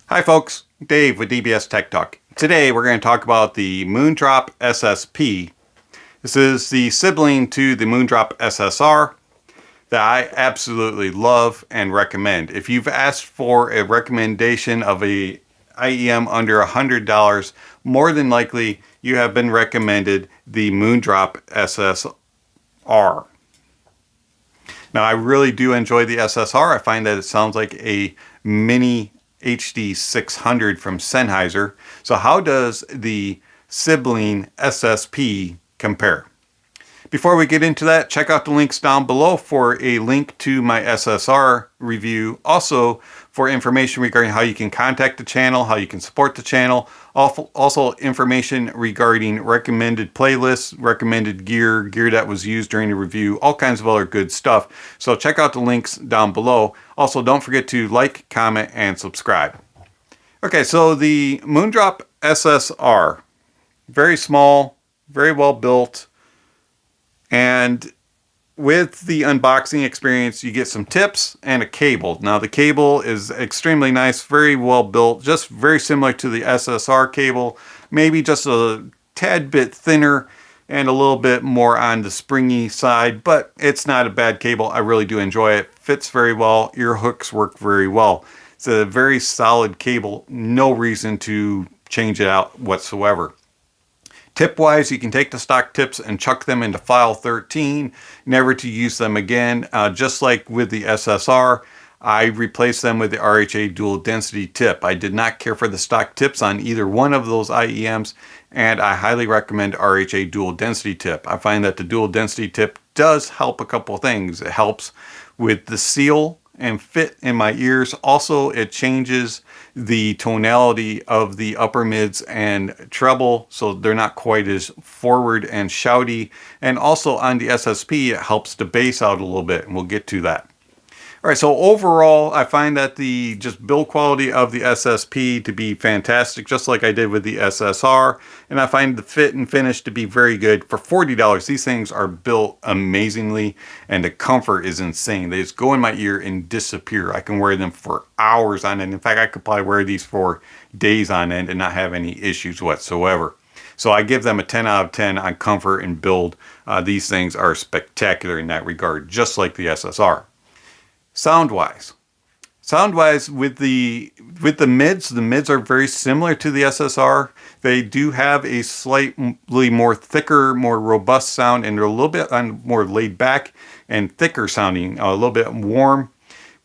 Hi folks, Dave with DBS Tech Talk. Today we're going to talk about the Moondrop SSP. This is the sibling to the Moondrop SSR that I absolutely love and recommend. If you've asked for a recommendation of a IEM under $100, more than likely you have been recommended the Moondrop SSR. Now I really do enjoy the SSR. I find that it sounds like a mini HD 600 from Sennheiser. So how does the sibling SSP compare? Before we get into that, check out the links down below for a link to my SSR review. Also for information regarding how you can contact the channel, how you can support the channel. Also information regarding recommended playlists, recommended gear that was used during the review, all kinds of other good stuff. So check out the links down below. Also, don't forget to like, comment, and subscribe. Okay, so the Moondrop SSR, very small, very well built. And with the unboxing experience, you get some tips and a cable. Now the cable is extremely nice, very well built, just very similar to the SSR cable, maybe just a tad bit thinner and a little bit more on the springy side, but it's not a bad cable. I really do enjoy it. Fits very well. Ear hooks work very well. It's a very solid cable. No reason to change it out whatsoever. Tip-wise, you can take the stock tips and chuck them into file 13, never to use them again. Just like with the SSR, I replaced them with the RHA dual density tip. I did not care for the stock tips on either one of those IEMs, and I highly recommend RHA dual density tip. I find that the dual density tip does help a couple things. It helps with the seal and fit in my ears. Also, it changes the tonality of the upper mids and treble, so they're not quite as forward and shouty. And also on the SSP, it helps the bass out a little bit, and we'll get to that. All right, so overall, I find that the just build quality of the SSP to be fantastic, just like I did with the SSR. And I find the fit and finish to be very good. For $40, these things are built amazingly, and the comfort is insane. They just go in my ear and disappear. I can wear them for hours on end. In fact, I could probably wear these for days on end and not have any issues whatsoever. So I give them a 10 out of 10 on comfort and build. These things are spectacular in that regard, just like the SSR. Sound-wise with the mids are very similar to the SSR. They do have a slightly more thicker, more robust sound, and they're a little bit more laid back and thicker sounding, a little bit warm.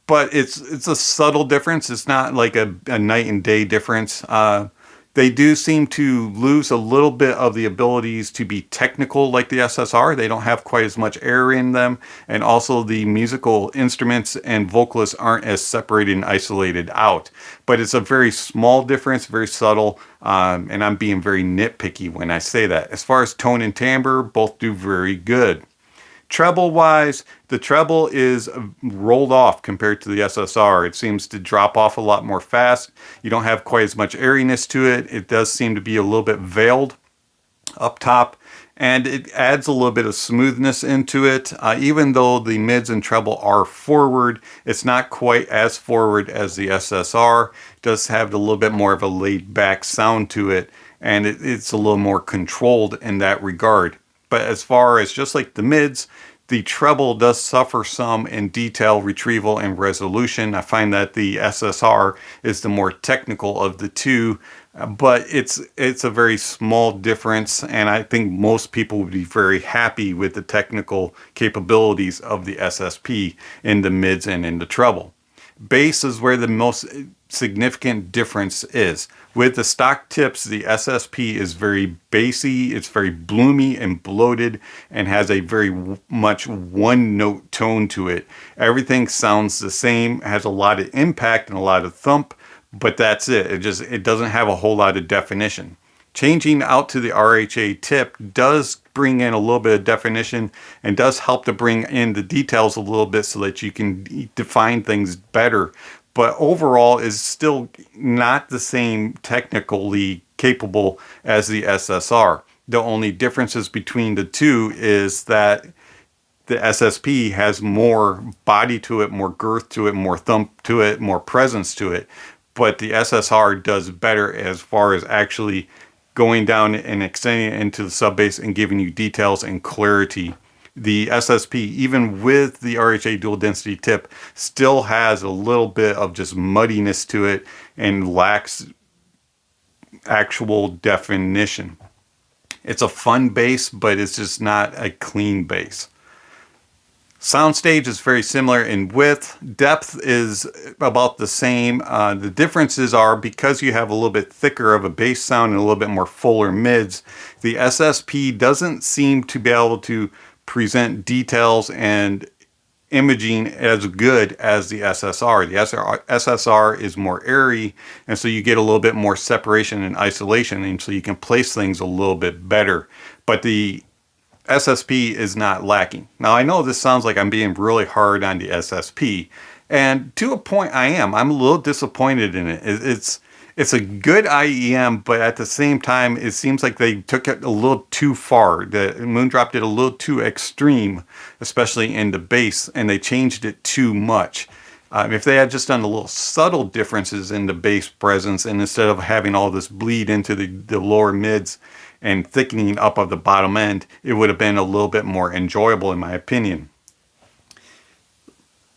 But it's a subtle difference. It's not like a night and day difference. They do seem to lose a little bit of the abilities to be technical like the SSR. They don't have quite as much air in them. And also the musical instruments and vocalists aren't as separated and isolated out. But it's a very small difference, very subtle. And I'm being very nitpicky when I say that. As far as tone and timbre, both do very good. Treble-wise, the treble is rolled off compared to the SSR. It seems to drop off a lot more fast. You don't have quite as much airiness to it. It does seem to be a little bit veiled up top, and it adds a little bit of smoothness into it. Even though the mids and treble are forward, it's not quite as forward as the SSR. It does have a little bit more of a laid-back sound to it, and it's a little more controlled in that regard. But as far as just like the mids, the treble does suffer some in detail, retrieval, and resolution. I find that the SSR is the more technical of the two, but it's a very small difference, and I think most people would be very happy with the technical capabilities of the SSP in the mids and in the treble. Bass is where the most significant difference is. With the stock tips, the SSP is very bassy, it's very bloomy and bloated, and has a very much one-note tone to it. Everything sounds the same, has a lot of impact and a lot of thump, but that's it. It doesn't have a whole lot of definition. Changing out to the RHA tip does bring in a little bit of definition and does help to bring in the details a little bit so that you can define things better. But overall is still not the same technically capable as the SSR. The only differences between the two is that the SSP has more body to it, more girth to it, more thump to it, more presence to it. but the SSR does better as far as actually going down and extending it into the sub bass and giving you details and clarity. The SSP, even with the RHA dual density tip, still has a little bit of just muddiness to it and lacks actual definition. It's a fun bass, but it's just not a clean bass. Soundstage is very similar in width. Depth is about the same. The differences are because you have a little bit thicker of a bass sound and a little bit more fuller mids, the SSP doesn't seem to be able to present details and imaging as good as the SSR. The SSR is more airy, and so you get a little bit more separation and isolation, and so you can place things a little bit better. But the SSP is not lacking. Now, I know this sounds like I'm being really hard on the SSP, and to a point I am. I'm a little disappointed in it. It's a good IEM, but at the same time, it seems like they took it a little too far. The Moondrop did a little too extreme, especially in the bass, and they changed it too much. If they had just done a little subtle differences in the bass presence, and instead of having all this bleed into the lower mids and thickening up of the bottom end, it would have been a little bit more enjoyable in my opinion.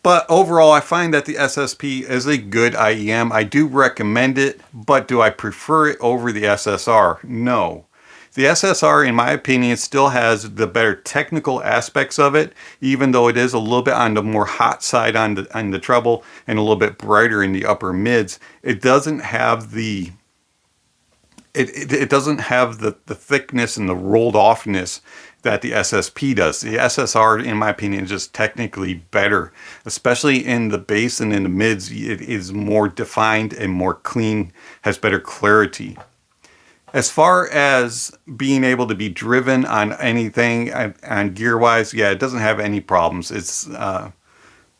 But overall, I find that the SSP is a good IEM. I do recommend it, but do I prefer it over the SSR? No. The SSR, in my opinion, still has the better technical aspects of it, even though it is a little bit on the more hot side on the treble and a little bit brighter in the upper mids. It doesn't have the it doesn't have the thickness and the rolled offness that the SSP does. The SSR, in my opinion, is just technically better, especially in the bass and in the mids. It is more defined and more clean, has better clarity. As far as being able to be driven on anything, on gear-wise, yeah, it doesn't have any problems. It's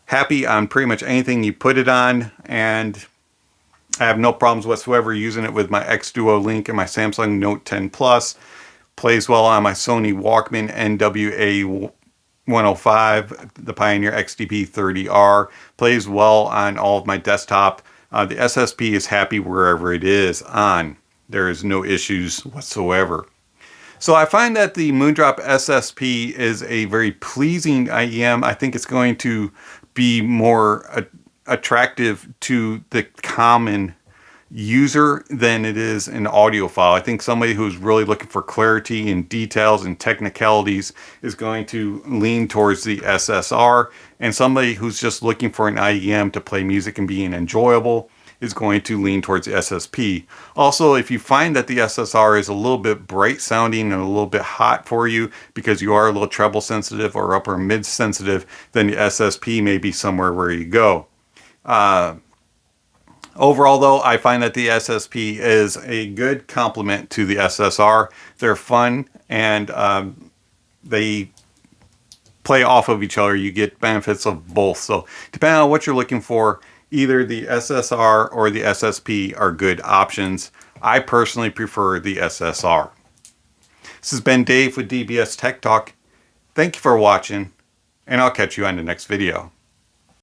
happy on pretty much anything you put it on, and I have no problems whatsoever using it with my X Duo Link and my Samsung Note 10 Plus. Plays well on my Sony Walkman NWA 105, the Pioneer XDP 30R. Plays well on all of my desktop. The SSP is happy wherever it is on. There is no issues whatsoever. So I find that the Moondrop SSP is a very pleasing IEM. I think it's going to be more attractive to the common user than it is an audiophile. I think somebody who's really looking for clarity and details and technicalities is going to lean towards the SSR, and somebody who's just looking for an IEM to play music and being enjoyable is going to lean towards the SSP. Also, if you find that the SSR is a little bit bright sounding and a little bit hot for you because you are a little treble sensitive or upper mid sensitive, then the SSP may be somewhere where you go. Overall, though, I find that the SSP is a good complement to the SSR. They're fun, and they play off of each other. You get benefits of both. So depending on what you're looking for, either the SSR or the SSP are good options. I personally prefer the SSR. This has been Dave with DBS Tech Talk. Thank you for watching, and I'll catch you on the next video.